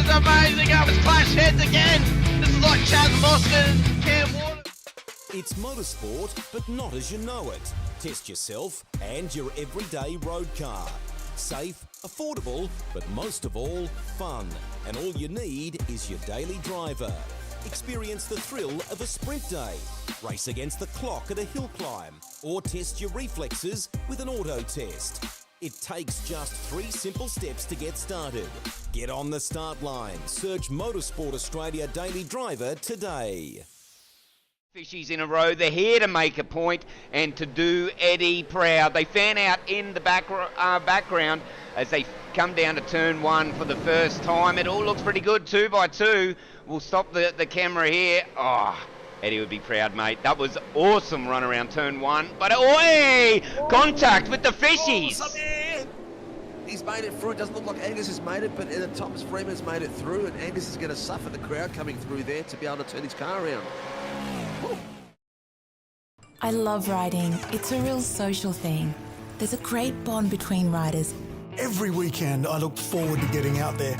is amazing. It was clash heads again. This is like Chaz Mostert and Cam Waters. It's motorsport, but not as you know it. Test yourself and your everyday road car. Safe, affordable, but most of all, fun. And all you need is your daily driver. Experience the thrill of a sprint day. Race against the clock at a hill climb. Or test your reflexes with an auto test. It takes just 3 simple steps to get started. Get on the start line. Search Motorsport Australia Daily Driver today. Fishies in a row. They're here to make a point and to do Eddie proud. They fan out in the background as they come down to turn 1 for the first time. It all looks pretty good, 2 by 2. We'll stop the camera here. Oh, Eddie would be proud, mate. That was awesome run around turn 1. But, oi! Contact with the fishies! He's made it through. It doesn't look like Angus has made it, but Thomas Freeman's made it through, and Angus is going to suffer the crowd coming through there to be able to turn his car around. Woo. I love riding. It's a real social thing. There's a great bond between riders. Every weekend I look forward to getting out there.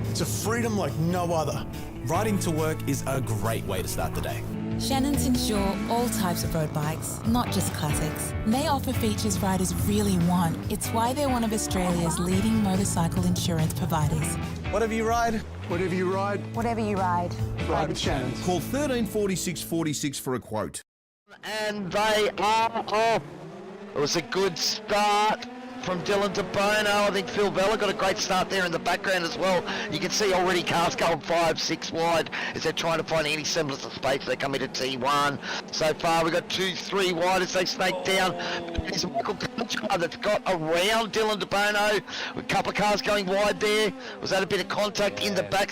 It's a freedom like no other. Riding to work is a great way to start the day. Shannon's insure all types of road bikes, not just classics. They offer features riders really want. It's why they're one of Australia's leading motorcycle insurance providers. Whatever you ride, whatever you ride, Whatever you ride. ride with Shannon's. Call 134646 for a quote. And they are off. It was a good start from Dylan to Bono. I think Phil Vella got a great start there in the background as well. You can see already cars going 5, 6 wide as they're trying to find any semblance of space. They come into T1. So far we've got 2, 3 wide as they snake down. There's Michael Culture that's got around Dylan to Bono. A couple of cars going wide there. Was that a bit of contact in the back?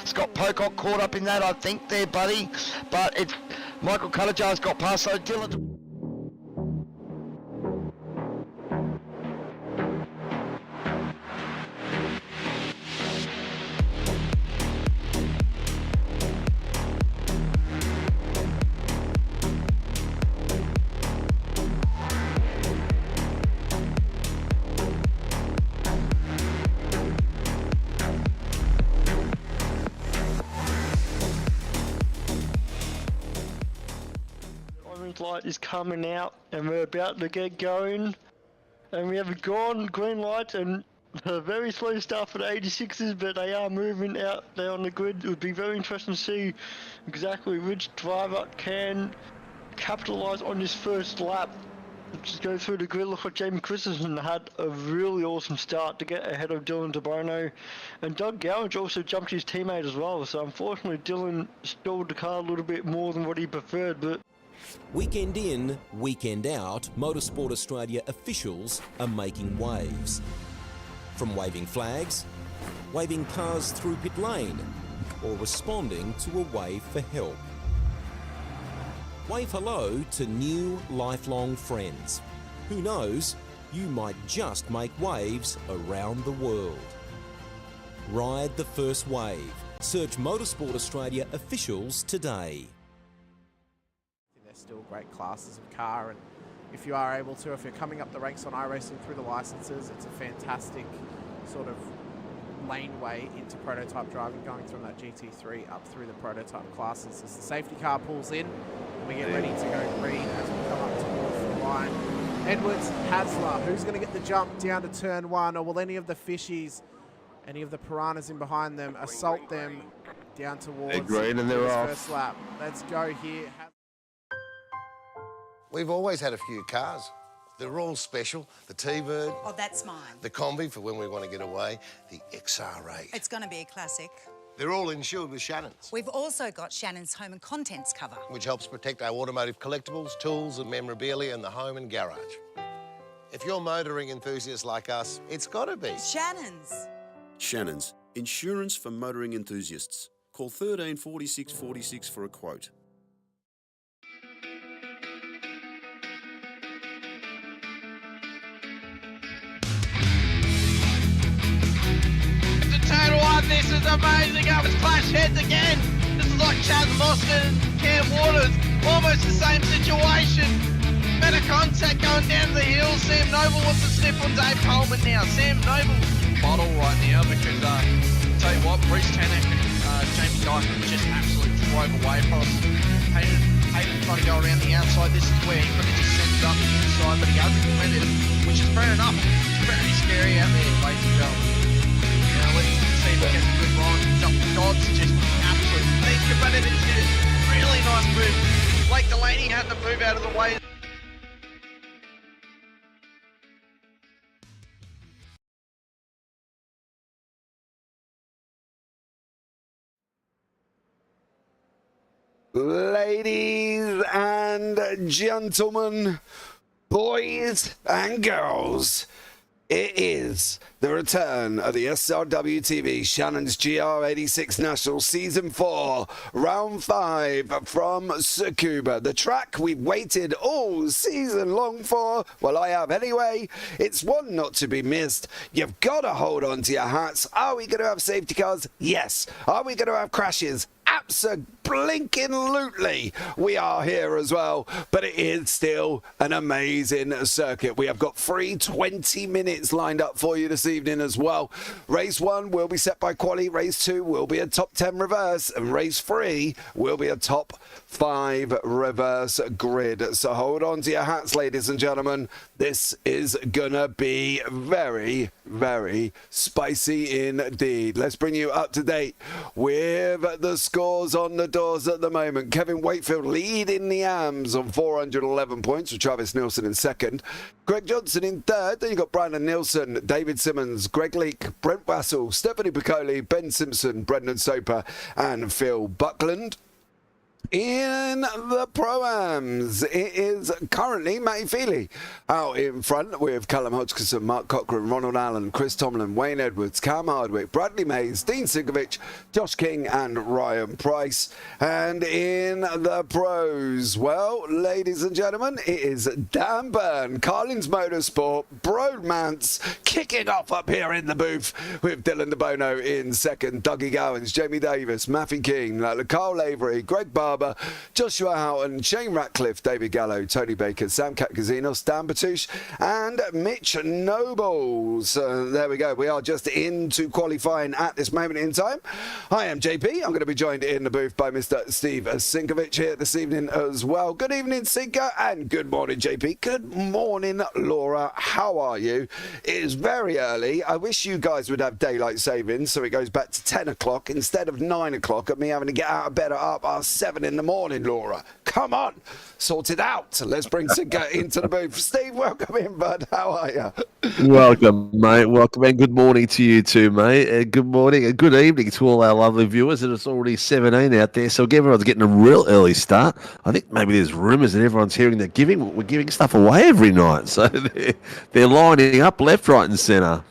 Scott Pocock caught up in that, I think, there, buddy. But it's Michael Cullaghar's got past, so Dylan... light is coming out and we're about to get going, and we have a green light and a very slow start for the 86s, but they are moving out there on the grid. It would be very interesting to see exactly which driver can capitalise on this first lap. Just go through the grid. Looks like Jamie Christensen had a really awesome start to get ahead of Dylan DeBono, and Doug Gowage also jumped his teammate as well, so unfortunately Dylan stalled the car a little bit more than what he preferred. But Weekend in, weekend out, Motorsport Australia officials are making waves. From waving flags, waving cars through pit lane, or responding to a wave for help. Wave hello to new lifelong friends. Who knows, you might just make waves around the world. Ride the first wave. Search Motorsport Australia officials today. Still great classes of car, and if you are able to, if you're coming up the ranks on iRacing through the licenses, it's a fantastic sort of laneway into prototype driving, going from that GT3 up through the prototype classes. As the safety car pulls in and we get ready to go green as we come up towards the line. Edwards, Hasler, who's going to get the jump down to turn 1, or will any of the fishies, any of the piranhas in behind them, assault them down towards green and they're off. First lap? Let's go here. We've always had a few cars. They're all special. The T-Bird. Oh, that's mine. The Combi for when we want to get away. The XR8. It's going to be a classic. They're all insured with Shannon's. We've also got Shannon's home and contents cover, which helps protect our automotive collectibles, tools and memorabilia in the home and garage. If you're motoring enthusiasts like us, it's got to be Shannon's. Shannon's, insurance for motoring enthusiasts. Call 134646 for a quote. This is amazing. It was clash heads again. This is like Chaz Mostert and Cam Waters. Almost the same situation. Better contact going down the hill. Sam Noble wants to sniff on Dave Coleman now. Sam Noble bottle right now because tell you what, Bruce Tanak and Jamie Dyke just absolutely drove away from us. Hayden trying to go around the outside. This is where he could have just sent it up the inside, but he hasn't committed, which is fair enough. It's very scary out there, ladies and gentlemen. Now let's see if we get a good run. Dodds just absolutely think about it. It's a really nice move. Blake Delaney had to move out of the way. Ladies and gentlemen, boys and girls, it is the return of the SRW TV Shannon's GR86 National Season 4, Round 5 from Tsukuba. The track we've waited all season long for. Well, I have anyway. It's one not to be missed. You've got to hold on to your hats. Are we going to have safety cars? Yes. Are we going to have crashes? Absolutely, we are here as well, but it is still an amazing circuit. We have got free 20 minutes lined up for you this evening as well. Race 1 will be set by quali, race 2 will be a top 10 reverse, and race 3 will be a top 5 reverse grid. So hold on to your hats, ladies and gentlemen. This is gonna be very, very spicy indeed. Let's bring you up to date with the scores on the doors at the moment. Kevin Wakefield leading the AMs on 411 points, with Travis Nielsen in second. Greg Johnson in third. Then you've got Brandon Nielsen, David Simmons, Greg Leake, Brent Wassell, Stephanie Piccoli, Ben Simpson, Brendan Soper and Phil Buckland. In the Pro-Ams, it is currently Matty Feely out in front with Callum Hodgkinson, Mark Cochran, Ronald Allen, Chris Tomlin, Wayne Edwards, Cam Hardwick, Bradley Mays, Dean Sinkovic, Josh King and Ryan Price. And in the Pros, well, ladies and gentlemen, it is Dan Byrne, Carlins Motorsport, Bromance kicking off up here in the booth with Dylan DeBono in second, Dougie Gowans, Jamie Davis, Matthew King, Carl Lavery, Greg Barber, Joshua Houghton, Shane Ratcliffe, David Gallo, Tony Baker, Sam Katkazinos, Dan Batouche and Mitch Nobles. There we go. We are just into qualifying at this moment in time. I am JP. I'm going to be joined in the booth by Mr. Steve Sinkovic here this evening as well. Good evening, Sinko, and good morning, JP. Good morning, Laura. How are you? It is very early. I wish you guys would have daylight savings so it goes back to 10 o'clock instead of 9 o'clock and me having to get out of bed at 7 in the morning, Laura. Come on, sort it out. Let's bring Sinko into the booth. Steve, welcome in, bud. How are you? Welcome, mate. Welcome, and good morning to you too, mate. Good morning and good evening to all our lovely viewers. And it's already 17 out there, so everyone's getting a real early start. I think maybe there's rumours that everyone's hearing that we're giving stuff away every night, so they're lining up left, right, and centre.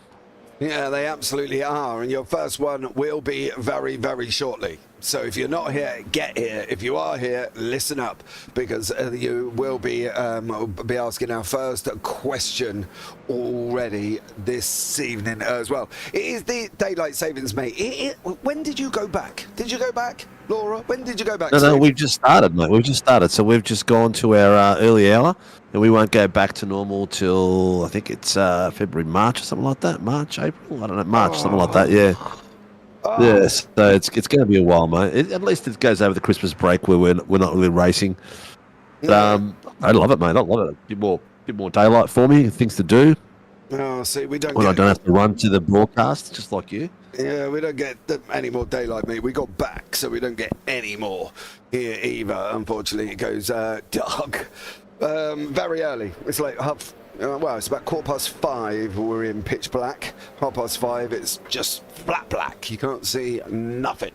Yeah, they absolutely are. And your first one will be very, very shortly. So if you're not here, get here. If you are here, listen up, because you will be asking our first question already this evening as well. It is the daylight savings, mate. When did you go back? Did you go back, Laura? When did you go back? No, we've just started, mate. We've just started. So we've just gone to our early hour, and we won't go back to normal till I think it's February, March or something like that. March, April? I don't know. March, something like that. Yeah. Oh. Yes, so it's going to be a while, mate. At least it goes over the Christmas break where we're not really racing. I love it, mate. I love it. A bit more daylight for me, things to do. Oh, see, we don't. When I don't have to run to the broadcast, just like you. Yeah, we don't get any more daylight, mate. We got back, so we don't get any more here either. Unfortunately, it goes dark very early. It's like it's about 5:15. We're in pitch black. 5:30. It's just flat black. You can't see nothing.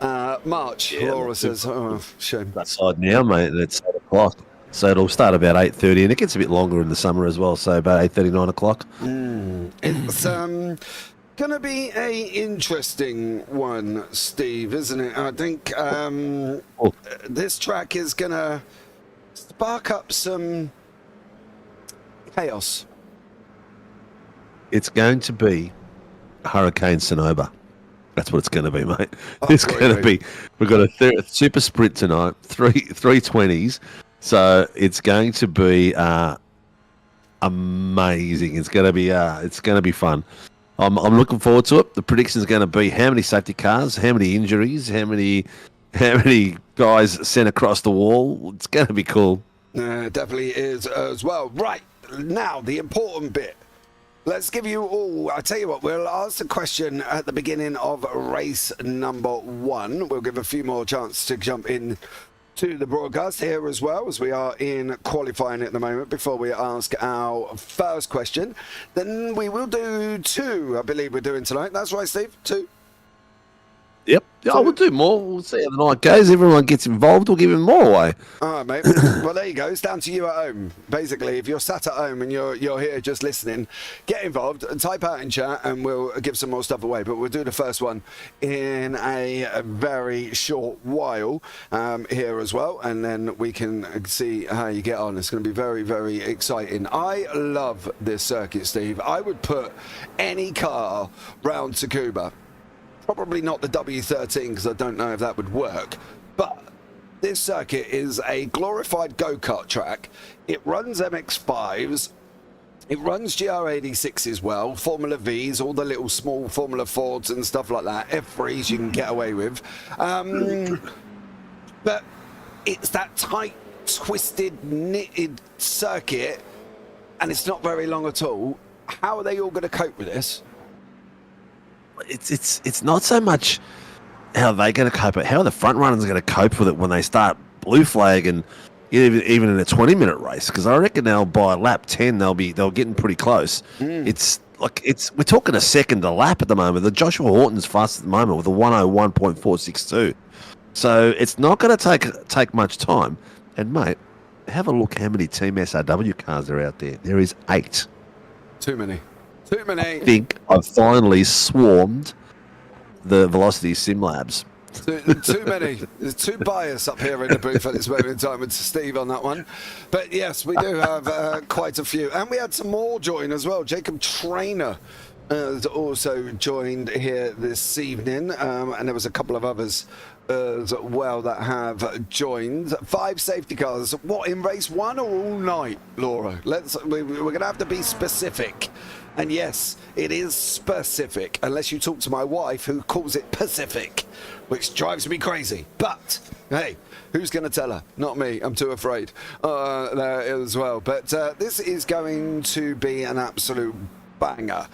March. Yeah, Laura says, "Oh, shame." That side now, mate. It's 8 o'clock, so it'll start about 8:30, and it gets a bit longer in the summer as well. So about 8:30, 9 o'clock. It's gonna be a interesting one, Steve, isn't it? I think this track is gonna spark up some chaos. It's going to be Hurricane Sonoba. That's what it's going to be, mate. It's going to be. We've got a super sprint tonight, 320s. So it's going to be amazing. It's going to be fun. I'm looking forward to it. The prediction is going to be how many safety cars, how many injuries, how many guys sent across the wall. It's going to be cool. Definitely is as well. Right, now the important bit. Let's give you all, I tell you what, we'll ask the question at the beginning of race number 1. We'll give a few more chance to jump in to the broadcast here as well, as we are in qualifying at the moment, before we ask our first question. Then we will do 2, I believe we're doing tonight. That's right, Steve? 2? Yep. Yeah, we'll do more. We'll see how the night goes. Everyone gets involved. We'll give him more away. All right, mate. Well, there you go. It's down to you at home. Basically, if you're sat at home and you're here just listening, get involved and type out in chat, and we'll give some more stuff away. But we'll do the first one in a very short while here as well, and then we can see how you get on. It's going to be very, very exciting. I love this circuit, Steve. I would put any car round Tsukuba. Probably not the W13 because I don't know if that would work. But this circuit is a glorified go-kart track. It runs MX-5s. It runs GR86 as well, Formula Vs, all the little small Formula Fords and stuff like that. F3s you can get away with. But it's that tight, twisted, knitted circuit, and it's not very long at all. How are they all going to cope with this? It's not so much how they're going to cope, but how the front runners are going to cope with it when they start blue flag and even in a 20-minute race. Because I reckon they'll by lap 10 they'll getting pretty close. We're talking a second a lap at the moment. The Joshua Horton's fast at the moment with a 101.462. So it's not going to take much time. And mate, have a look how many Team SRW cars are out there. There is 8. Too many. Too many. I think I've finally swarmed the Velocity Sim Labs. Too many. There's too biased up here in the booth at this moment in time with Steve on that one. But yes, we do have quite a few. And we had some more join as well. Jacob Trainer has also joined here this evening. And there was a couple of others as well that have joined. 5 safety cars. What, in race 1 or all night, Laura? We're going to have to be specific. And yes, it is specific, unless you talk to my wife, who calls it Pacific, which drives me crazy. But, hey, who's going to tell her? Not me. I'm too afraid there as well. But this is going to be an absolute banger.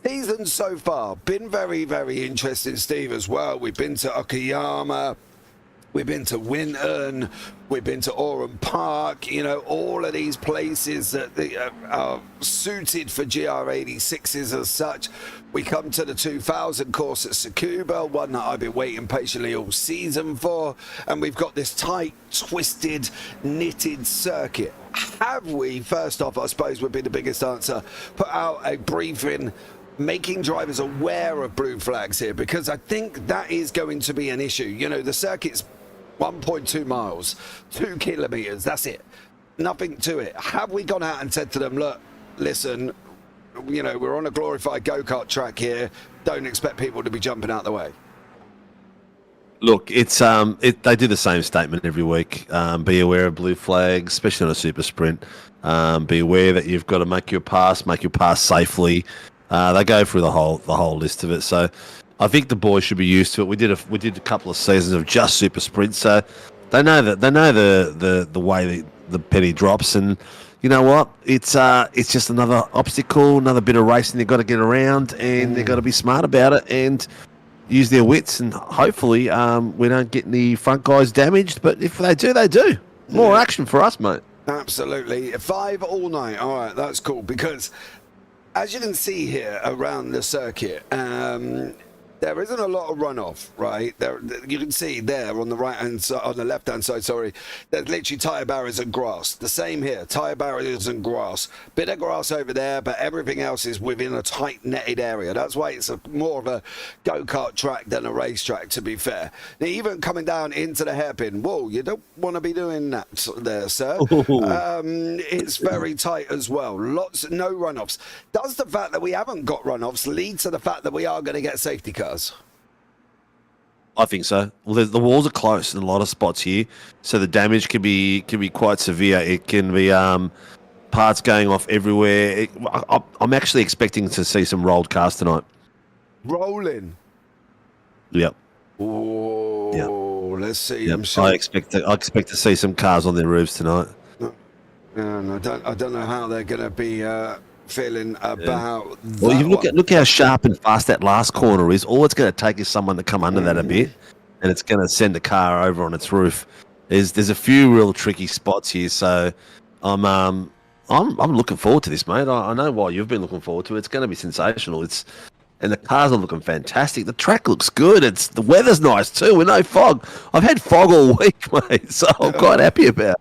Season so far, been very, very interesting, Steve, as well. We've been to Okayama. We've been to Winton, we've been to Oran Park, all of these places that are suited for GR86s as such. We come to the 2000 course at Tsukuba, one that I've been waiting patiently all season for, and we've got this tight, twisted, knitted circuit. Have we, first off, I suppose would be the biggest answer, put out a briefing making drivers aware of blue flags here, because I think that is going to be an issue. The circuit's 1.2 miles, 2 kilometres, that's it. Nothing to it. Have we gone out and said to them, look, listen, we're on a glorified go-kart track here. Don't expect people to be jumping out the way. Look, they do the same statement every week. Be aware of blue flags, especially on a super sprint. Be aware that you've got to make your pass safely. They go through the whole list of it. So I think the boys should be used to it. We did a couple of seasons of just super sprints, so they know the way the penny drops. And you know what? It's just another obstacle, another bit of racing they've got to get around, and they've got to be smart about it and use their wits. And hopefully, we don't get any front guys damaged. But if they do, they do. More action for us, mate. Absolutely. 5 all night. All right, that's cool, because as you can see here around the circuit, there isn't a lot of runoff, right? You can see there on the right-hand side, on the left-hand side, sorry, there's literally tyre barriers and grass. The same here, tyre barriers and grass. Bit of grass over there, but everything else is within a tight netted area. That's why it's more of a go-kart track than a racetrack, to be fair. Now, even coming down into the hairpin, whoa, you don't want to be doing that there, sir. It's very tight as well. No runoffs. Does the fact that we haven't got runoffs lead to the fact that we are going to get safety cars? I think so. Well, the walls are close in a lot of spots here, so the damage can be quite severe. It can be parts going off everywhere. I'm actually expecting to see some rolled cars tonight. Rolling. Yep. Oh, let's see. Yep. I expect to see some cars on their roofs tonight. And I don't know how they're going to be feeling about. Well, you look how sharp and fast that last corner is. All it's going to take is someone to come under that a bit, and it's going to send the car over on its roof. There's a few real tricky spots here, so I'm looking forward to this, mate. I know why you've been looking forward to it. It's going to be sensational. And the cars are looking fantastic. The track looks good. The weather's nice too. With no fog. I've had fog all week, mate, so I'm quite happy about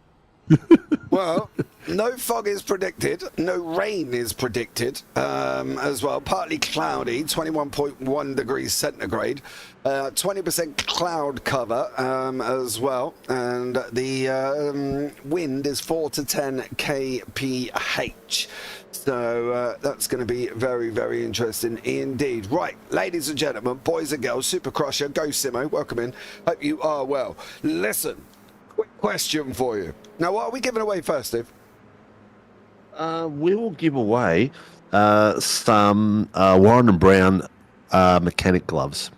it. Well, no fog is predicted. No rain is predicted as well. Partly cloudy, 21.1 degrees centigrade. 20% cloud cover as well. And the wind is 4 to 10 kph. So that's going to be very, very interesting indeed. Right, ladies and gentlemen, boys and girls, Super Crusher, Go Simo, welcome in. Hope you are well. Listen, quick question for you. Now, what are we giving away first, Steve? We will give away some Warren and Brown mechanic gloves.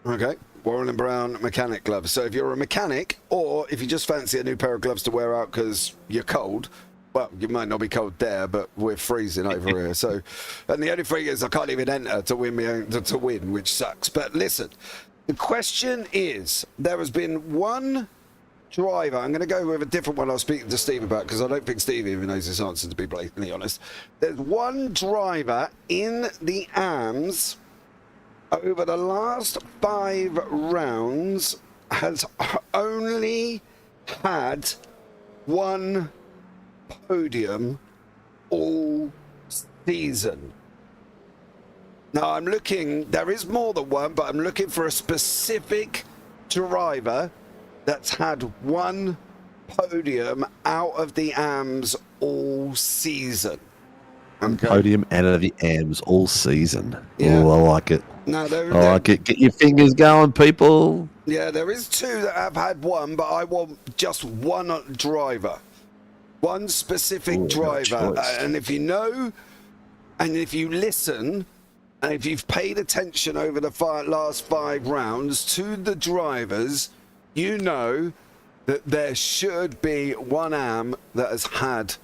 Okay, Warren and Brown mechanic gloves. So if you're a mechanic, or if you just fancy a new pair of gloves to wear out because you're cold, well, you might not be cold there, but we're freezing over here. So, and the only thing is I can't even enter to win, which sucks. But listen, the question is, there has been one driver. I'm going to go with a different one I was speaking to Steve about, because I don't think Steve even knows this answer, to be blatantly honest. There's one driver in the AMS over the last 5 rounds has only had one podium all season. Now I'm looking, there is more than one, but I'm looking for a specific driver that's had one podium out of the AMS all season. Okay. Podium out of the AMS all season. Yeah. Oh, I like it. No, I like it. Get your fingers going, people. Yeah, there is 2 that have had one, but I want just one driver. One specific driver. And if you know, and if you listen, and if you've paid attention over the last 5 rounds to the drivers, you know that there should be one AM that has had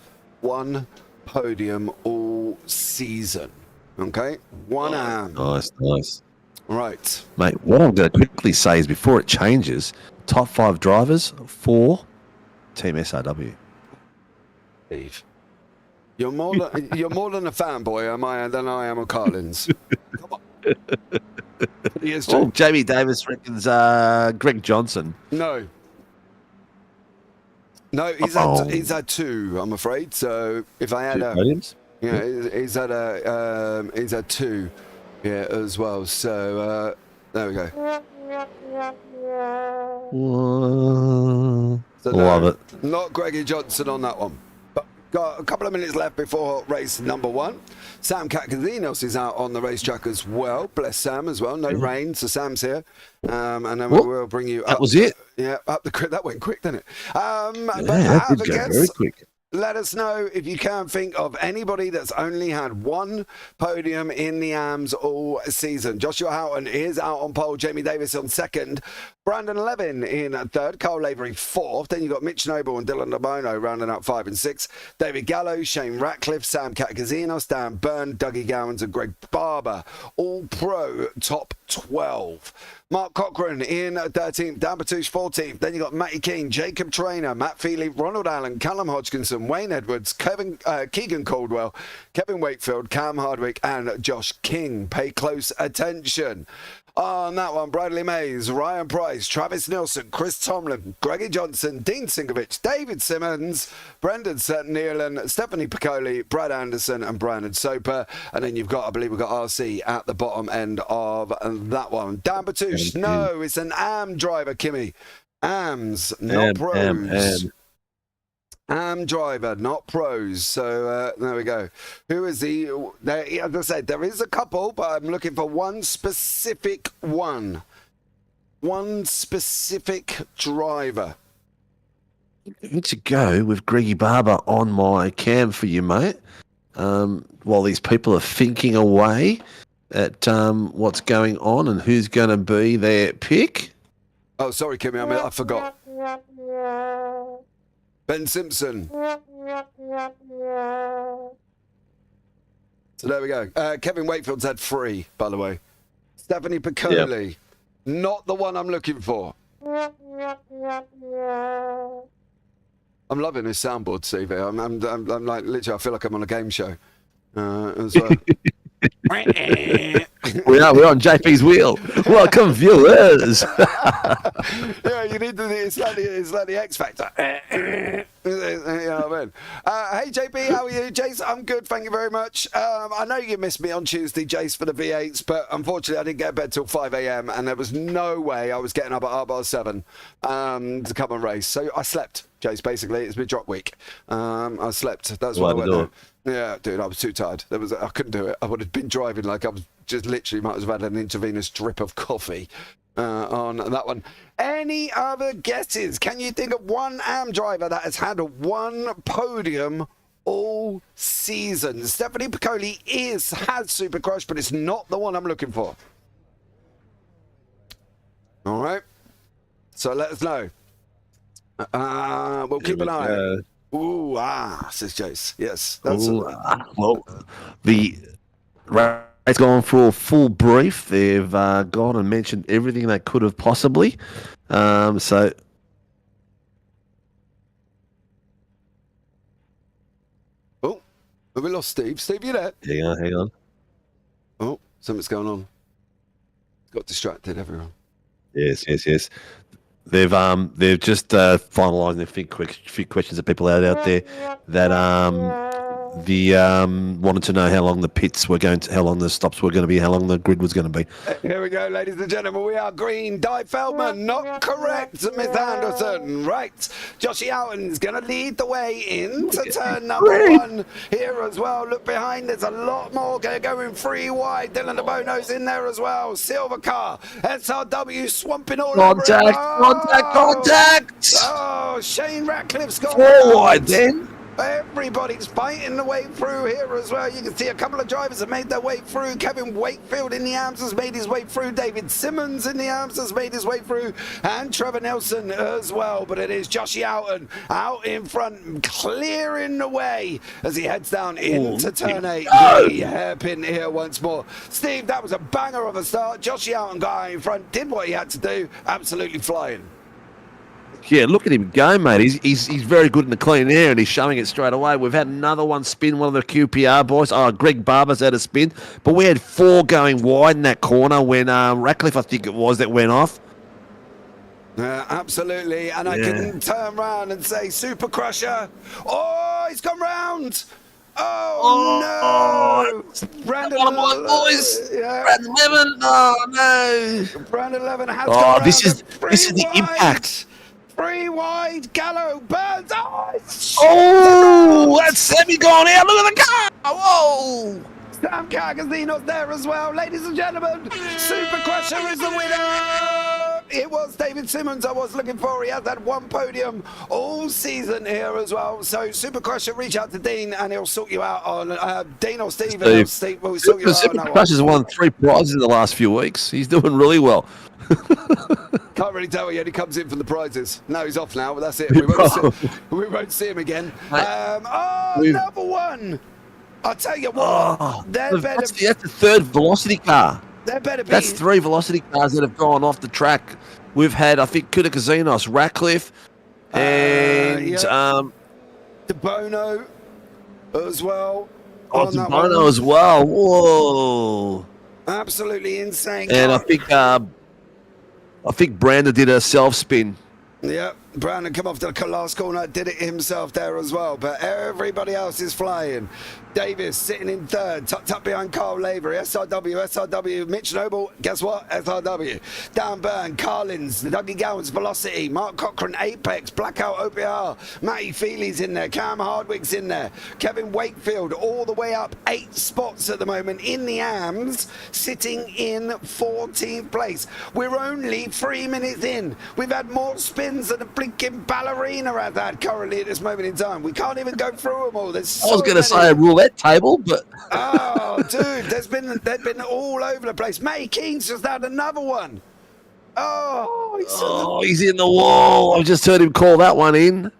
one podium all season. Okay? One AM. Nice. Right. Mate, what I'm going to quickly say is before it changes, top 5 drivers for Team SRW. Steve, you're more than a fanboy, than I am of Carlins. Come on. Oh, Jamie Davis reckons Greg Johnson. No, he's had 2, I'm afraid. So if I had 2 podiums? Yeah, he's had 2, yeah, as well. So there we go. So Love it. Not Greggy Johnson on that one. But got a couple of minutes left before race number 1. Sam Katkazinos is out on the racetrack as well. Bless Sam as well. No rain, so Sam's here. And then we will bring you up. That was it? Yeah, up the that went quick, didn't it? That did go very quick. Let us know if you can think of anybody that's only had one podium in the AMS all season. Joshua Houghton is out on pole. Jamie Davis on 2nd. Brandon Levin in 3rd. Carl Lavery 4th. Then you've got Mitch Noble and Dylan Labono rounding out 5 and 6. David Gallo, Shane Ratcliffe, Sam Katkazinos, Dan Byrne, Dougie Gowans and Greg Barber. All pro top 12. Mark Cochran in 13th, Dan Batouche 14th. Then you've got Matty King, Jacob Traynor, Matt Feely, Ronald Allen, Callum Hodgkinson, Wayne Edwards, Keegan Caldwell, Kevin Wakefield, Cam Hardwick and Josh King. Pay close attention. On that one, Bradley Mays, Ryan Price, Travis Nilsson, Chris Tomlin, Greggy Johnson, Dean Sinkovic, David Simmons, Brendan Nealon, Stephanie Piccoli, Brad Anderson and Brandon Soper. And then you've got, I believe we've got RC at the bottom end of that one. Dan Batouche, no, it's an AM driver, Kimmy. AMs, not pros. AM driver, not pros. So there we go. Who is he? As I said, there is a couple, but I'm looking for one specific one. One specific driver. Good to go with Greggy Barber on my cam for you, mate. While these people are thinking away at what's going on and who's going to be their pick. Oh, sorry, Kimmy, I forgot. Ben Simpson. So there we go. Kevin Wakefield's had 3, by the way. Stephanie Piccoli. Not the one I'm looking for. I'm loving this soundboard, Steve. I'm like, literally, I feel like I'm on a game show as well. We're on JP's wheel. Welcome, viewers. Yeah, you need to. It's like the X Factor. You know what I mean? Hey JP, how are you, Jace? I'm good, thank you very much. I know you missed me on Tuesday, Jace, for the V8s, but unfortunately I didn't get to bed till 5 a.m. and there was no way I was getting up at 7 to come and race. So I slept, Jace. Basically, it's been drop week. I slept. That's what I went there. Yeah, dude, I was too tired. I couldn't do it. I would have been driving like I was just literally might as well have had an intravenous drip of coffee on that one. Any other guesses? Can you think of one AM driver that has had 1 podium all season? Stephanie Piccoli has Super Crush, but it's not the one I'm looking for. All right. So let us know. We'll keep an eye. Ooh, says Jace. Yes. That's well, the race gone for a full brief. They've gone and mentioned everything they could have possibly. So. Oh, have we lost Steve? Steve, you there? Hang on. Oh, something's going on. Got distracted, everyone. Yes. They've just finalising a few questions of people out there that wanted to know how long the pits were going to, how long the stops were going to be, how long the grid was going to be. Here we go, ladies and gentlemen. We are green. Di Feldman, not correct, Miss Anderson. Right. Joshy Alton's going to lead the way into turn number 1 here as well. Look behind. There's a lot more going 3 wide. Dylan DeBono's in there as well. Silver car. SRW swamping all over. Contact! Oh, Shane Ratcliffe's got 4 wide then. Everybody's fighting the way through here as well. You can see a couple of drivers have made their way through. Kevin Wakefield in the arms has made his way through. David Simmons in the arms has made his way through. And Trevor Nelson as well. But it is Joshy Alton out in front, clearing the way as he heads down into turn 8. Hairpin here once more. Steve, that was a banger of a start. Joshy Alton got out in front, did what he had to do. Absolutely flying. Yeah, look at him go, mate. He's very good in the clean air, and he's showing it straight away. We've had another one spin, one of the QPR boys. Greg Barber's had a spin. But we had 4 going wide in that corner when Ratcliffe, I think it was, that went off. Absolutely. And I can turn around and say, Super Crusher. Oh, he's gone round. Oh, no! Brandon boys. Brandon 11. Oh no! Brandon 11 has gone round. This is the impact. 3 wide, Gallo burns. That's Sammy gone out. Look at the car. Whoa! Sam Cargazino's there as well. Ladies and gentlemen, Super Crusher is the winner. It was David Simmons I was looking for. He has had 1 podium all season here as well. So Super Crusher, reach out to Dean and he'll sort you out on Dean or Steve. Steve will sort you out on Super that one. Crusher's won 3 prizes in the last few weeks. He's doing really well. Can't really tell. He only comes in for the prizes. No, he's off now, but that's it. We won't see him again. Another one. I'll tell you what. That's the 3rd velocity car. That's 3 velocity cars that have gone off the track. We've had, I think, Kudakazinos, Ratcliffe, and DeBono as well. DeBono as well. Whoa! Absolutely insane. And I think Brandon did a self spin. Yeah, Brandon come off the last corner, did it himself there as well, but everybody else is flying. Davis sitting in 3rd, tucked up behind Carl Lavery, SRW, Mitch Noble, guess what? SRW. Dan Byrne, Carlins, Dougie Gowan's Velocity, Mark Cochran, Apex, Blackout OPR, Matty Feely's in there, Cam Hardwick's in there, Kevin Wakefield, all the way up 8 spots at the moment in the AMS, sitting in 14th place. We're only 3 minutes in. We've had more spins than a freaking ballerina at that currently at this moment in time. We can't even go through them all. There's so I was going to many. say a roulette table, but Oh, dude, they've been all over the place. May Keen's just had another one. he's in the wall. I've just heard him call that one in.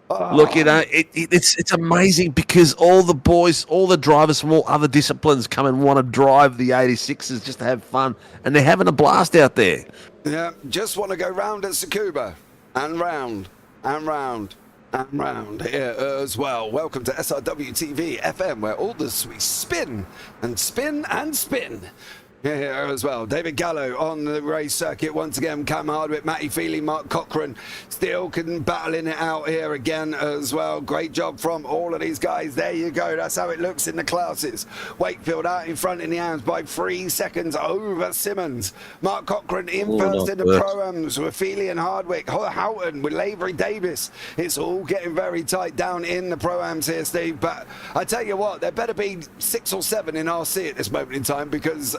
Look, it's amazing because all the boys, all the drivers from all other disciplines come and want to drive the 86s just to have fun, and they're having a blast out there. Yeah, just want to go round at Tsukuba and round and round and round here as well. Welcome to SRW TV FM, where all the sweet spin and spin and spin. Here as well. David Gallo on the race circuit once again. Cam Hardwick, Matty Feely, Mark Cochrane still battling it out here again as well. Great job from all of these guys. There you go. That's how it looks in the classes. Wakefield out in front in the hands by 3 seconds over Simmons. Mark Cochrane in first in the pro-ams with Feely and Hardwick. Houghton with Lavery Davis. It's all getting very tight down in the pro-ams here, Steve. But I tell you what, there better be 6 or 7 in RC at this moment in time, because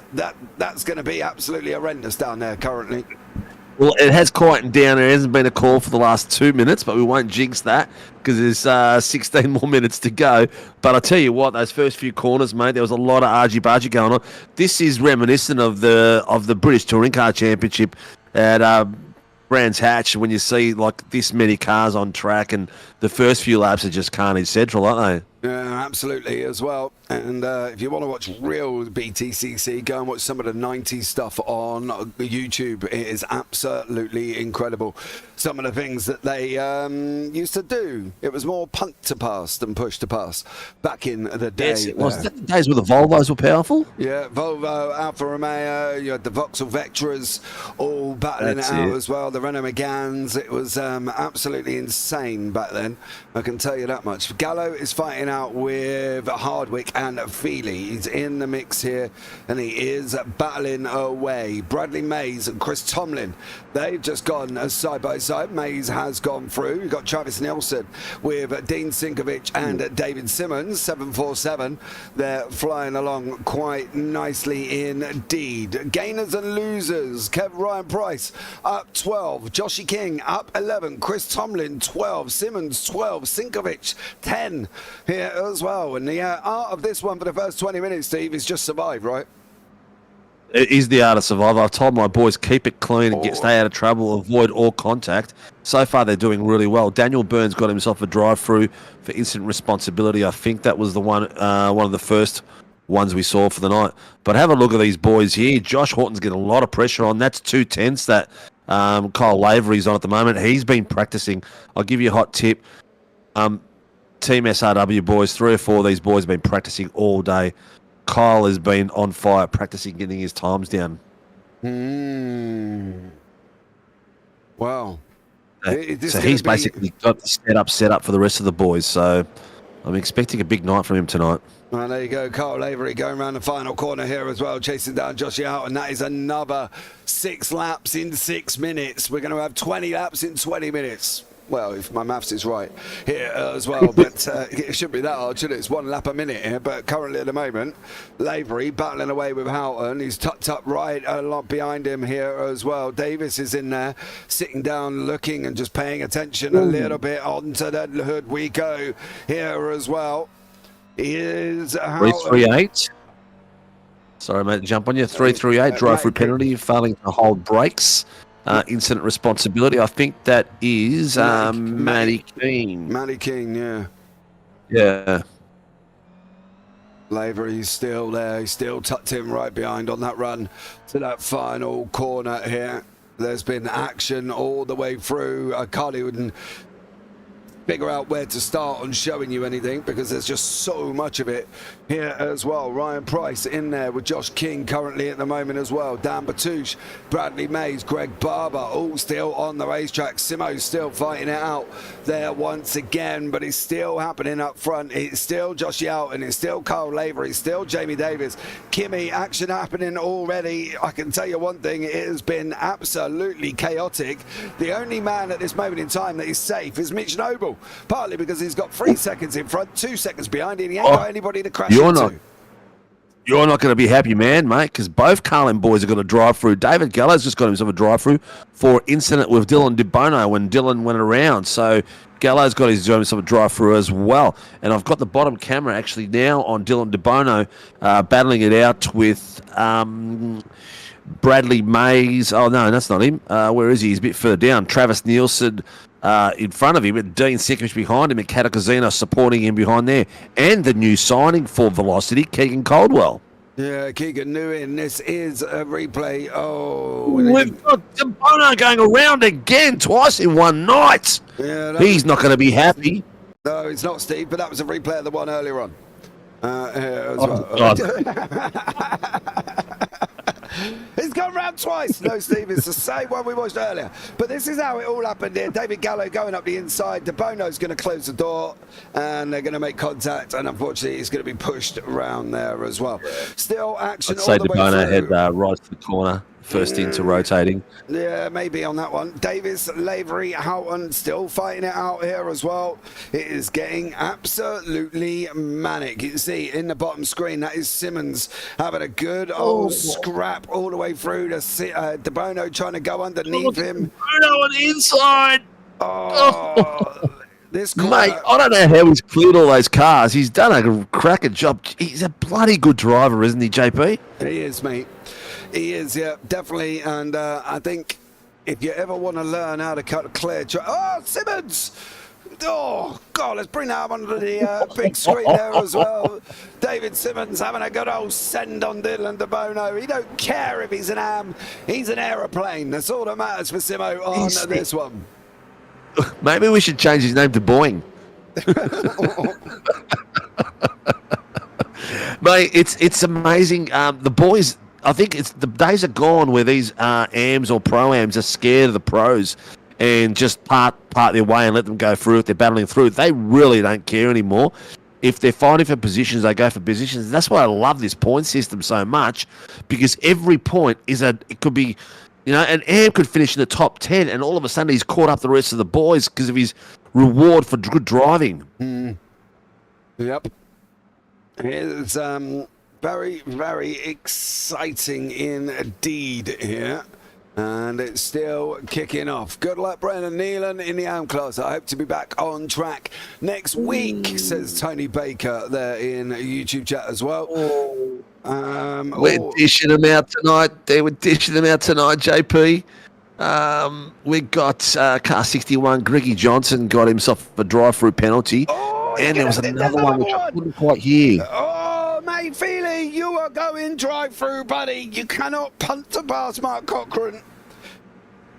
that's going to be absolutely horrendous down there currently. Well, it has quietened down. There hasn't been a call for the last 2 minutes, but we won't jinx that because there's 16 more minutes to go. But I tell you what, those first few corners, mate, there was a lot of argy-bargy going on. This is reminiscent of the British Touring Car Championship at Brands Hatch, when you see like this many cars on track, and the first few laps are just carnage central, aren't they? Yeah, absolutely as well. And if you want to watch real BTCC, go and watch some of the 90s stuff on YouTube. It is absolutely incredible. Some of the things that they used to do. It was more punt to pass than push to pass back in the day. Yes, it was. The days where the Volvos were powerful? Yeah, Volvo, Alfa Romeo, you had the Vauxhall Vectras all battling it out as well. The Renault Megans. It was absolutely insane back then. I can tell you that much. Gallo is fighting out with Hardwick and Feely. He's in the mix here, and he is battling away. Bradley Mays and Chris Tomlin, they've just gone side by side. Mays has gone through. We've got Travis Nelson with Dean Sinkovic and David Simmons, 747. They're flying along quite nicely indeed. Gainers and losers. Ryan Price up 12. Joshy King up 11. Chris Tomlin 12. Simmons 12. Sinkovic 10 here as well. And the art of this one for the first 20 minutes, Steve, is just survive, right? It is the art of survival. I've told my boys, keep it clean and stay out of trouble, avoid all contact. So far, they're doing really well. Daniel Burns got himself a drive-through for instant responsibility. I think that was the one of the first ones we saw for the night. But have a look at these boys here. Josh Horton's getting a lot of pressure on. That's 2 tenths that Kyle Lavery's on at the moment. He's been practicing. I'll give you a hot tip. Team SRW boys, 3 or 4 of these boys have been practicing all day. Kyle has been on fire practicing getting his times down. Wow. So he's basically got the set up for the rest of the boys. So I'm expecting a big night from him tonight. Well, there you go. Kyle Lavery going around the final corner here as well, chasing down Joshie out, and that is another 6 laps in 6 minutes. We're going to have 20 laps in 20 minutes. Well, if my maths is right here as well, but it shouldn't be that hard, should it? It's 1 lap a minute here, but currently at the moment, Lavery battling away with Houghton. He's tucked up right a lot behind him here as well. Davis is in there, sitting down, looking and just paying attention a little bit. Onto the hood we go here as well. Is 338. Sorry, mate, jump on you. 338, drive through penalty, failing to hold brakes. Incident responsibility. I think that is Matty King. Matty King, yeah. Yeah. Lavery's still there. He's still tucked in right behind on that run to that final corner here. There's been action all the way through. I can't even figure out where to start on showing you anything because there's just so much of it here as well. Ryan Price in there with Josh King currently at the moment as well. Dan Batouche, Bradley Mays, Greg Barber, all still on the racetrack. Simo's still fighting it out there once again, but it's still happening up front. It's still Josh Houghton, it's still Kyle Lavery, still Jamie Davis. Kimmy, action happening already. I can tell you one thing, it has been absolutely chaotic. The only man at this moment in time that is safe is Mitch Noble, partly because he's got 3 seconds in front, 2 seconds behind, and he ain't got anybody to crash into. You're not going to be happy, man, mate, because both Carlin boys are going to drive through. David Gallo's just got himself a drive through for incident with Dylan De Bono when Dylan went around. So Gallo's got himself a drive through as well. And I've got the bottom camera actually now on Dylan De Bono battling it out with Bradley Mays. Oh, no, that's not him. Where is he? He's a bit further down. Travis Nielsen in front of him, and Dean Sinkovic behind him, and Catacozino supporting him behind there. And the new signing for Velocity, Keegan Caldwell. Yeah, Keegan Nguyen. This is a replay. Oh, we've got De Bono going around again twice in one night. Yeah, he's not going to be happy. No, it's not, Steve, but that was a replay of the one earlier on. As He's gone round twice. No, Steve, it's the same one we watched earlier. But this is how it all happened here. David Gallo going up the inside. De Bono's going to close the door, and they're going to make contact, and unfortunately, he's going to be pushed around there as well. Still action I'd say all the De way Bono through. had right to the corner, first into rotating. Yeah, maybe on that one. Davis, Lavery, Houghton still fighting it out here as well. It is getting absolutely manic. You can see in the bottom screen, that is Simmons having a good old scrap all the way through to De Bono trying to go underneath him. Bono on the inside. This mate, I don't know how he's cleared all those cars. He's done a cracking job. He's a bloody good driver, isn't he, JP? He is, mate. He is, yeah, definitely. And I think if you ever want to learn how to cut a clear Simmons! Oh, God, let's bring that up onto the big screen there as well. David Simmons having a good old send on Dylan De Bono. He don't care if he's an am. He's an aeroplane. That's all that matters for Simo on this one. Maybe we should change his name to Boeing. Mate, it's amazing. The boys, I think it's the days are gone where these AMs or pro-AMs are scared of the pros and just part their way and let them go through if they're battling through. They really don't care anymore. If they're fighting for positions, they go for positions. That's why I love this point system so much, because every point it could be, you know, an AM could finish in the top 10 and all of a sudden he's caught up the rest of the boys because of his reward for good driving. Yep. It's very, very exciting indeed here. And it's still kicking off. Good luck, Brendan Nealon, in the AM class. I hope to be back on track next week, says Tony Baker there in YouTube chat as well. We're dishing them out tonight. We're dishing them out tonight, JP. We got car 61, Greggy Johnson got himself a drive-through penalty. And there was another one which I couldn't quite hear. Oh, mate, Feely, you are going drive-through, buddy. You cannot punt to pass Mark Cochran.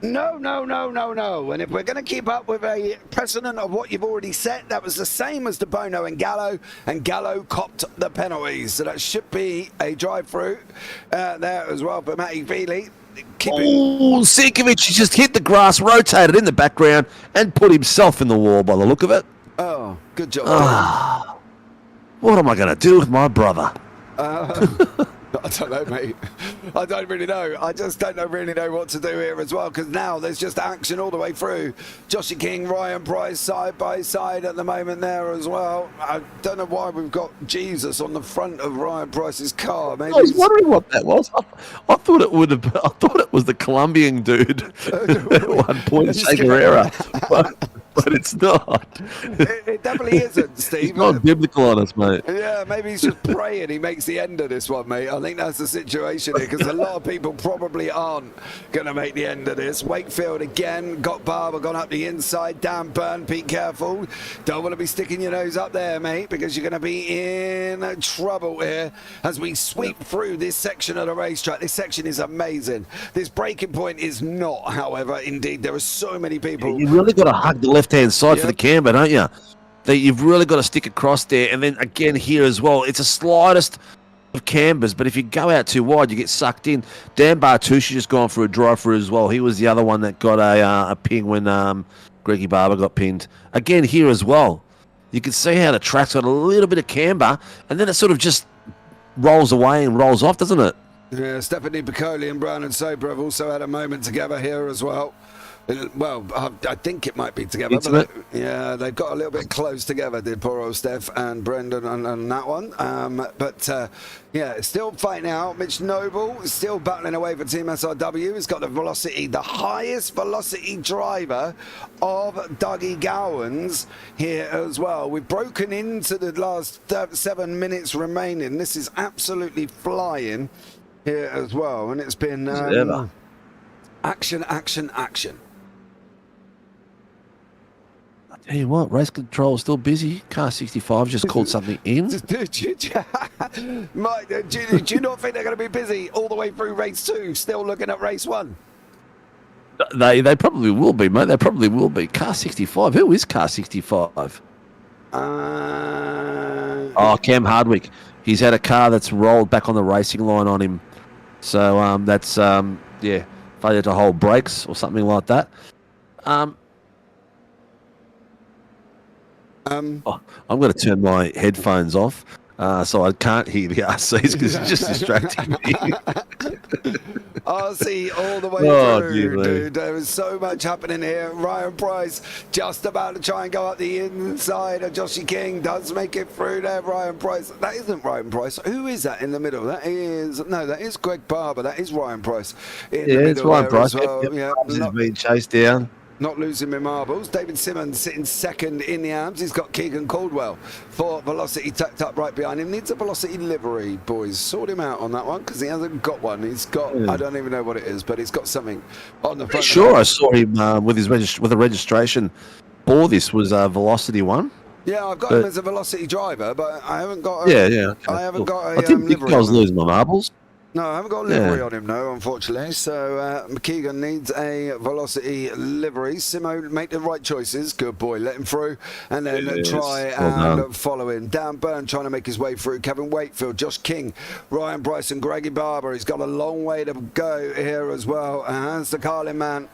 No. And if we're going to keep up with a precedent of what you've already set, that was the same as De Bono and Gallo copped the penalties. So that should be a drive-through there as well for Matty Feely. Sinkovic just hit the grass, rotated in the background, and put himself in the wall by the look of it. Oh, good job. What am I going to do with my brother? I don't know, mate. I don't really know. I just don't really know what to do here as well, because now there's just action all the way through. Joshy King, Ryan Price side by side at the moment there as well. I don't know why we've got Jesus on the front of Ryan Price's car. Maybe I was wondering what that was. I thought it would have. I thought it was the Colombian dude at one point, Che Guevara, but it's not. It definitely isn't, Steve. He's not biblical on us, mate. Yeah, maybe he's just praying he makes the end of this one, mate. I think that's the situation here, because a lot of people probably aren't going to make the end of this. Wakefield again, got Barber gone up the inside. Dan Byrne, be careful. Don't want to be sticking your nose up there, mate, because you're going to be in trouble here as we sweep through this section of the racetrack. This section is amazing. This braking point is not, however. Indeed, there are so many people. You really got to hug the left-hand side for the camber, don't you? That you've really got to stick across there. And then again here as well, it's a slightest of cambers, but if you go out too wide, you get sucked in. Dan Bartucci just gone for a drive-through as well. He was the other one that got a ping when Greggy Barber got pinned. Again here as well, you can see how the track's got a little bit of camber, and then it sort of just rolls away and rolls off, doesn't it? Yeah, Stephanie Piccoli and Brown and Soper have also had a moment together here as well. Well, I think it might be together. Intimate? But yeah, they've got a little bit close together, did poor old Steph and Brendan on that one. Yeah, still fighting out. Mitch Noble is still battling away for Team SRW. He's got the velocity, the highest velocity driver of Dougie Gowans here as well. We've broken into the last 7 minutes remaining. This is absolutely flying here as well. And it's been action, action, action. Tell you what, race control is still busy. Car 65 just called something in. Mike, do you not think they're going to be busy all the way through race 2, still looking at race 1? They probably will be, mate. They probably will be. Car 65. Who is Car 65? Cam Hardwick. He's had a car that's rolled back on the racing line on him. So that's failure to hold brakes or something like that. I'm going to turn my headphones off so I can't hear the RCs because it's just distracting me. RC all the way through, dude. There is so much happening here. Ryan Price just about to try and go up the inside of Joshy King. Does make it through there, Ryan Price. That isn't Ryan Price. Who is that in the middle? That is Greg Barber. That is Ryan Price. It's Ryan Price. He's being chased down. Not losing my marbles. David Simmons sitting second in the arms. He's got Keegan Caldwell for velocity tucked up right behind him. Needs a velocity livery, boys. Sort him out on that one because he hasn't got one. He's got, I don't even know what it is, but he's got something on the front. Sure, I saw him with a registration for this was a velocity one. Yeah, I've got him as a velocity driver, but I haven't got. I haven't got a I think livery. I was losing my marbles. No, I haven't got a livery on him, no, unfortunately. So McKeegan needs a velocity livery. Simo, make the right choices. Good boy, let him through. And then try and follow him. Dan Byrne trying to make his way through. Kevin Wakefield, Josh King, Ryan Bryson, Greggy Barber. He's got a long way to go here as well. And Hans the Carlin man.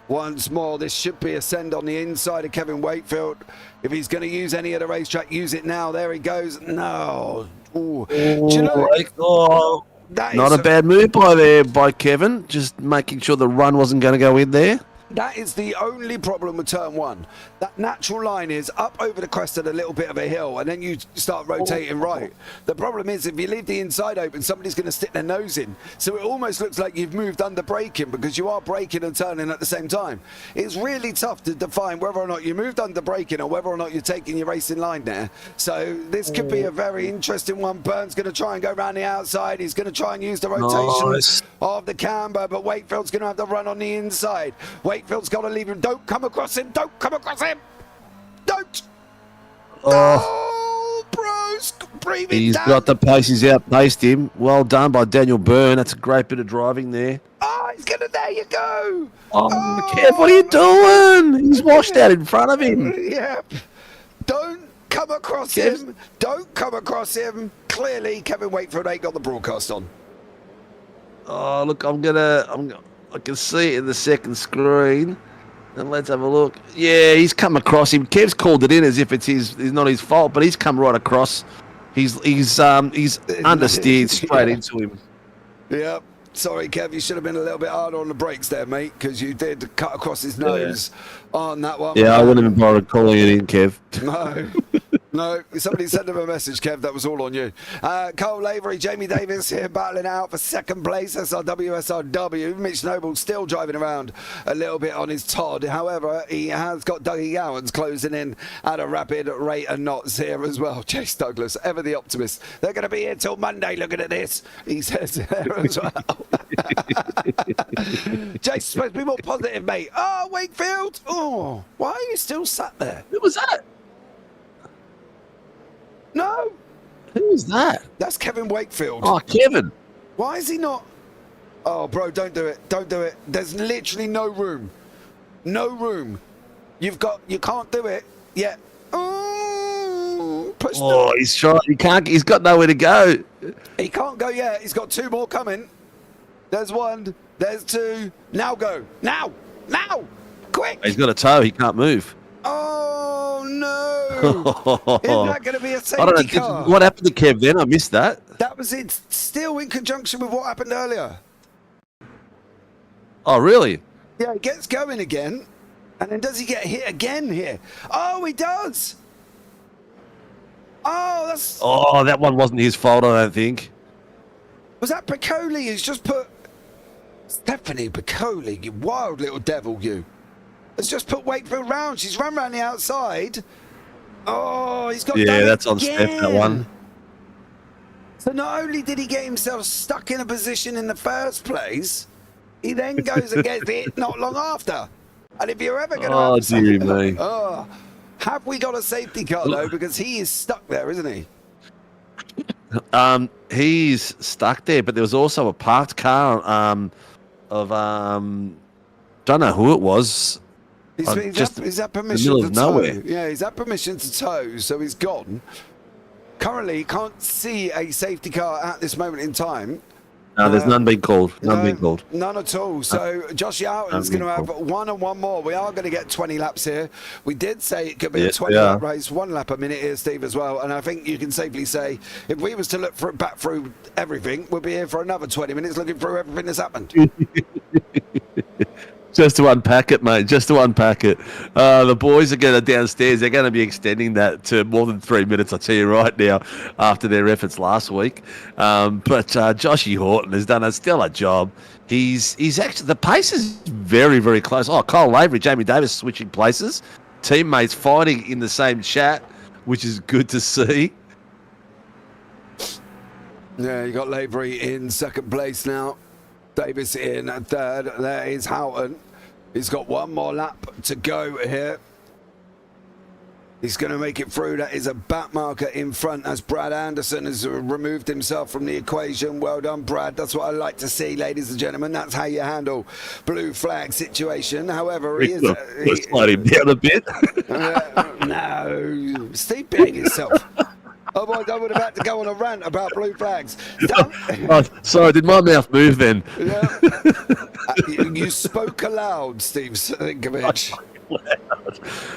Once more, this should be a send on the inside of Kevin Wakefield. If he's going to use any of the racetrack, use it now. There he goes. No. Ooh. Do you know? Not a bad move by Kevin, just making sure the run wasn't going to go in there. That is the only problem with turn 1. That natural line is up over the crest of a little bit of a hill, and then you start rotating right. The problem is if you leave the inside open, somebody's going to stick their nose in. So it almost looks like you've moved under braking because you are braking and turning at the same time. It's really tough to define whether or not you moved under braking or whether or not you're taking your racing line there. So this could be a very interesting one. Burns going to try and go around the outside. He's going to try and use the rotation of the camber, but Wakefield's going to have to run on the inside. Wakefield's got to leave him. Don't come across him. Don't come across him. Don't. Oh, bros. Breathe it down. Got the pace. He's outpaced him. Well done by Daniel Byrne. That's a great bit of driving there. Oh, he's going to. There you go. Kev, what are you doing? He's washed out in front of him. Yep. Don't come across him. Don't come across him. Clearly, Kevin Wakefield ain't got the broadcast on. Oh, look, I can see it in the second screen. And let's have a look. Yeah, he's come across him. Kev's called it in as if it's not his fault, but he's come right across. He's understeered straight into him. Yep. Sorry, Kev, you should have been a little bit harder on the brakes there, mate, because you did cut across his nose on that one. Yeah, I wouldn't have bothered calling it in, Kev. No. No, somebody sent him a message, Kev. That was all on you. Cole Lavery, Jamie Davis here battling out for second place. SRW. Mitch Noble still driving around a little bit on his Todd. However, he has got Dougie Gowans closing in at a rapid rate of knots here as well. Chase Douglas, ever the optimist. They're going to be here till Monday looking at this, he says there as well. Jake's supposed to be more positive, mate. Oh, Wakefield. Oh, why are you still sat there? Who was that? No. Who was that? That's Kevin Wakefield. Oh, Kevin. Why is he not? Oh, bro, don't do it. Don't do it. There's literally no room. No room. You can't do it yet. He's trying. He's got nowhere to go. He can't go yet. He's got 2 more coming. There's 1. There's 2. Now go. Now. Now. Quick. He's got a toe. He can't move. Oh, no. Isn't that going to be a safety I don't know. car? What happened to Kev then? I missed that. That was it. Still in conjunction with what happened earlier. Oh, really? Yeah, he gets going again. And then does he get hit again here? Oh, he does. Oh, that's... Oh, that one wasn't his fault, I don't think. Was that Piccoli who's just put... Stephanie Piccoli, you wild little devil, you. Has just put Wakefield round. She's run round the outside. Oh, he's got... Yeah, that's on Steph, that one. So not only did he get himself stuck in a position in the first place, he then goes and gets it not long after. And if you're ever going to... Oh, dear me. Oh, have we got a safety car, though? Because he is stuck there, isn't he? He's stuck there, but there was also a parked car of don't know who it was. He's had permission to tow. Yeah, he's had permission to tow, so he's gone. Currently, can't see a safety car at this moment in time. No, there's none being called. None being called. None at all. So Josh Houghton's going to have one and one more. We are going to get 20 laps here. We did say it could be a 20-lap race, 1 lap a minute here, Steve, as well. And I think you can safely say if we was to look back through everything, we'll be here for another 20 minutes looking through everything that's happened. Just to unpack it, mate. Just to unpack it. The boys are going to downstairs. They're going to be extending that to more than 3 minutes, I tell you right now, after their efforts last week. But Joshy Horton has done a stellar job. He's actually, the pace is very, very close. Oh, Kyle Lavery, Jamie Davis switching places. Teammates fighting in the same chat, which is good to see. Yeah, you got Lavery in second place now. Davis in third. There is Houghton. He's got one more lap to go here. He's going to make it through. That is a back marker in front as Brad Anderson has removed himself from the equation. Well done, Brad. That's what I like to see, ladies and gentlemen. That's how you handle blue flag situation. However, he is... Let's slide him down a bit. No. Steve being himself. Otherwise, I would have had to go on a rant about blue flags. Oh, sorry, did my mouth move then? Yeah. You spoke aloud, Steve Sinkovic.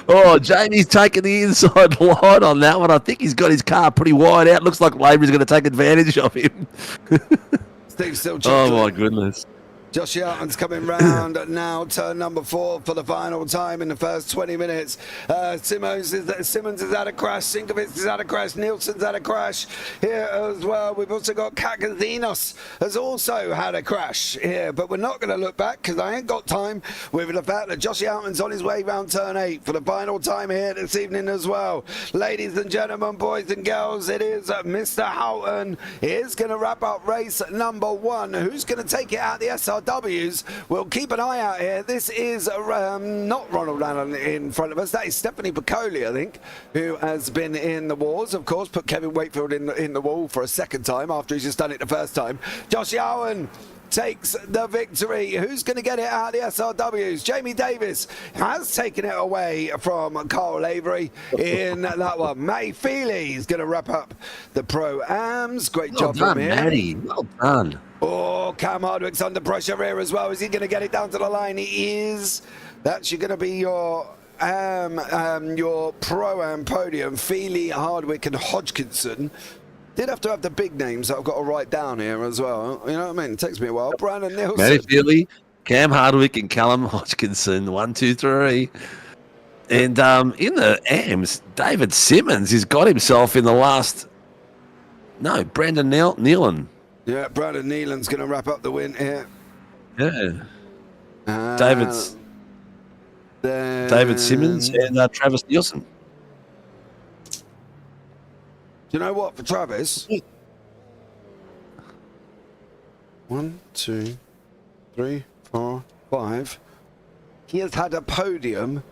Oh, Jamie's taking the inside line on that one. I think he's got his car pretty wide out. Looks like Lavery's going to take advantage of him. Steve's still chuckling. Oh, my goodness. Josh Houghton's coming round now, turn number 4 for the final time in the first 20 minutes. Simmons has had a crash, Sinkovic has had a crash, Nielsen's had a crash here as well. We've also got Kakazinos has also had a crash here, but we're not going to look back because I ain't got time with the fact that Josh Houghton's on his way round turn 8 for the final time here this evening as well. Ladies and gentlemen, boys and girls, it is Mr. Houghton. He is going to wrap up race number 1. Who's going to take it out the SRWs? We'll keep an eye out here. This is not Ronald Allen in front of us. That is Stephanie Piccoli, I think, who has been in the wars, of course, put Kevin Wakefield in the wall for a second time after he's just done it the first time. Josh Owen takes the victory. Who's going to get it out of the SRWs? Jamie Davis has taken it away from Carl Lavery in that one. Matty Feely is going to wrap up the Pro-Ams. Great job from him. Matty. Well done. Oh, Cam Hardwick's under pressure here as well. Is he going to get it down to the line? He is. That's going to be your Pro-Am podium. Feely, Hardwick and Hodgkinson. Did have to have the big names that I've got to write down here as well. You know what I mean? It takes me a while. Brandon Nielsen. Matty Feely, Cam Hardwick and Callum Hodgkinson. 1, 2, 3. And in the AMs, David Simmons has got himself in the last... No, Brandon Nealon. Yeah, Brandon Nealon's going to wrap up the win here. Yeah. David Simmons and Travis Nielsen. Do you know what, for Travis? 1, 2, 3, 4, 5. He has had a podium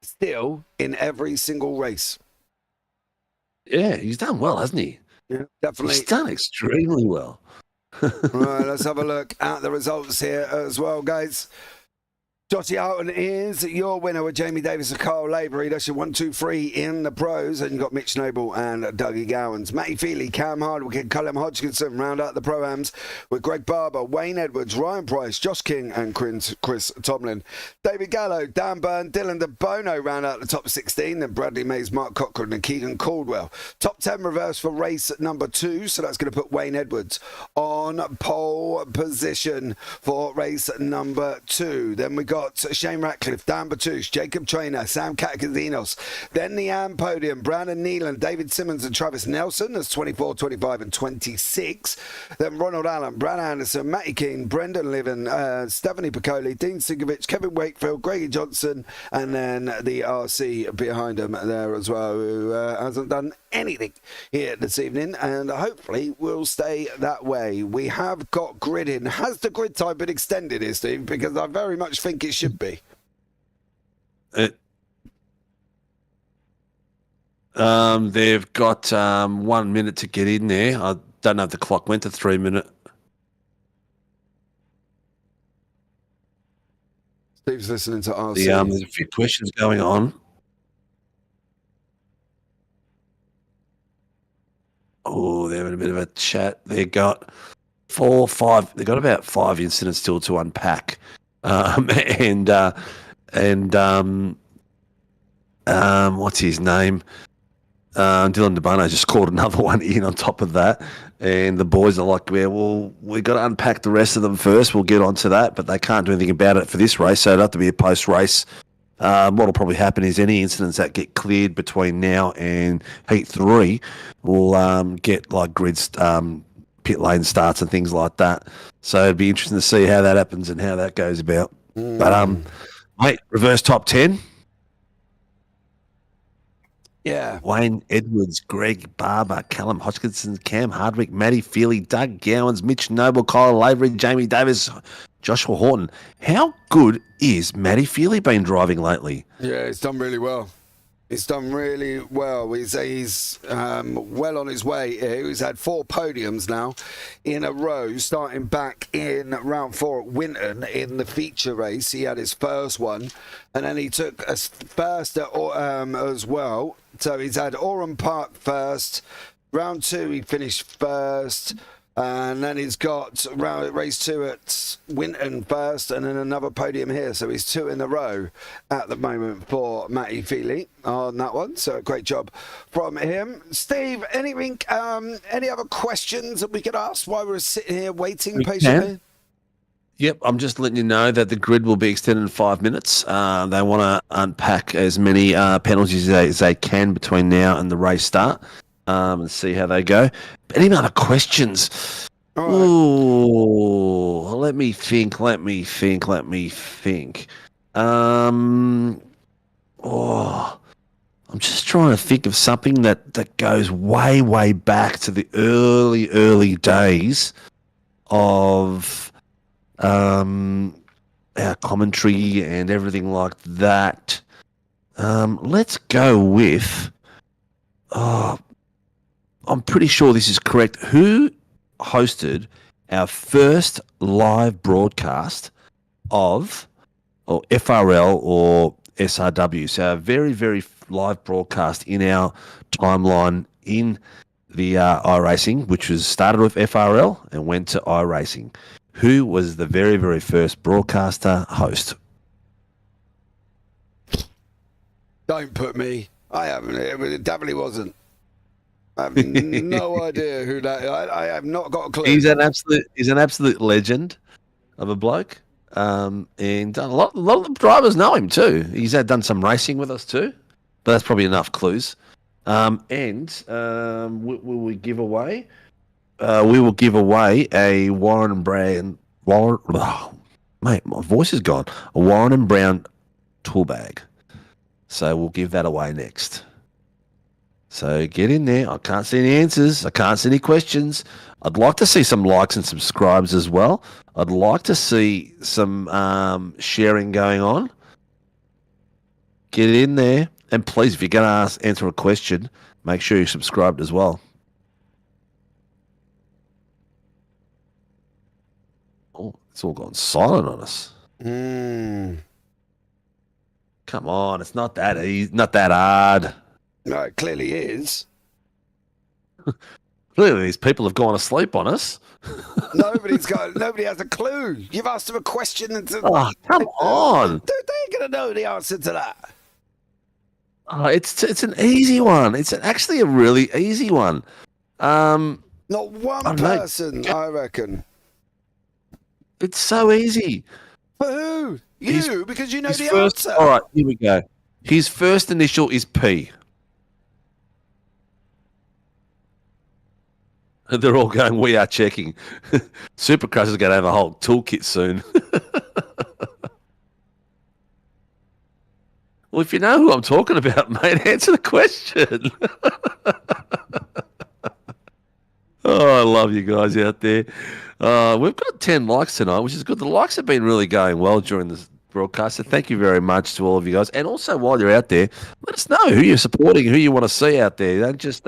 still in every single race. Yeah, he's done well, hasn't he? Yeah, definitely. He's done extremely well. Right, let's have a look at the results here as well, guys. Joshy Houghton is your winner with Jamie Davis and Carl Lavery. That's your 1, 2, 3 in the pros. And you've got Mitch Noble and Dougie Gowans. Matty Feely, Cam Hardwick and Callum Hodgkinson round out the Pro-Ams with Greg Barber, Wayne Edwards, Ryan Price, Josh King and Chris Tomlin. David Gallo, Dan Byrne, Dylan De Bono round out the top 16. Then Bradley Mays, Mark Cochran and Keegan Caldwell. Top 10 reverse for race number 2. So that's going to put Wayne Edwards on pole position for race number 2. Then we got got Shane Ratcliffe, Dan Batouche, Jacob Traynor, Sam Katakazinos. Then the AM podium, Brandon Neelan, David Simmons and Travis Nelson as 24, 25 and 26. Then Ronald Allen, Brad Anderson, Matty Keane, Brendan Liven, Stephanie Piccoli, Dean Sinkovic, Kevin Wakefield, Greggy Johnson, and then the RC behind him there as well, who hasn't done anything here this evening, and hopefully will stay that way. We have got grid in. Has the grid time been extended here, Steve? Because I very much think it should be. They've got 1 minute to get in there. I don't know if the clock went to 3 minutes. Steve's listening to RC. There's a few questions going on. Oh, they're having a bit of a chat. They got 4 or 5. They got about 5 incidents still to unpack, and what's his name? Dylan DeBono just called another one in on top of that, and the boys are like, well, we got to unpack the rest of them first. We'll get onto that, but they can't do anything about it for this race, so it'll have to be a post-race. What'll probably happen is any incidents that get cleared between now and Heat 3 will get like grids, pit lane starts and things like that. So it'd be interesting to see how that happens and how that goes about. But mate, reverse top 10. Yeah. Wayne Edwards, Greg Barber, Callum Hodgkinson, Cam Hardwick, Matty Feely, Doug Gowans, Mitch Noble, Kyle Lavery, Jamie Davis, Joshua Horton. How good is Matty Feely been driving lately? Yeah, he's done really well. He's done really well. He's well on his way here. He's had 4 podiums now in a row, starting back in round 4 at Winton in the feature race. He had his first one, and then he took a first at, as well. So he's had Oran Park first. Round 2, he finished first. And then he's got race 2 at Winton first, and then another podium here. So he's 2 in a row at the moment for Matty Feely on that one. So great job from him. Steve, anything, any other questions that we could ask while we're sitting here waiting patiently? Yep, I'm just letting you know that the grid will be extended in 5 minutes. They want to unpack as many penalties as they can between now and the race start. And see how they go. Any other questions? Right. Ooh, let me think. Oh, I'm just trying to think of something that goes way back to the early days of our commentary and everything like that. Let's go with. I'm pretty sure this is correct. Who hosted our first live broadcast of or FRL or SRW? So a very live broadcast in our timeline in the iRacing, which was started with FRL and went to iRacing. Who was the very first broadcaster host? Don't put me. I haven't. It definitely wasn't. I have no idea who that is. I have not got a clue. He's an absolute legend of a bloke. And a lot of the drivers know him too. He's done some racing with us too. But that's probably enough clues. Will we give away? We will give away a Warren and Brown. Mate, my voice is gone. A Warren and Brown tool bag. So we'll give that away next. So get in there. I can't see any answers. I can't see any questions. I'd like to see some likes and subscribes as well. I'd like to see some sharing going on. Get in there. And please, if you're going to answer a question, make sure you're subscribed as well. Oh, it's all gone silent on us. Come on, it's not that easy, not that hard. No, it clearly is. Clearly, these people have gone asleep on us. Nobody has a clue. You've asked them a question. Oh, come on. They're going to know the answer to that. Oh, it's an easy one. It's actually a really easy one. Not one person, I reckon. It's so easy. For who? You, because you know His the first, answer. all right, here we go. His first initial is P. And they're all going, we are checking. Supercrush is going to have a whole toolkit soon. Well, if you know who I'm talking about, mate, answer the question. Oh, I love you guys out there. We've got 10 likes tonight, which is good. The likes have been really going well during this broadcast, so thank you very much to all of you guys. And also, while you're out there, let us know who you're supporting, who you want to see out there. Don't just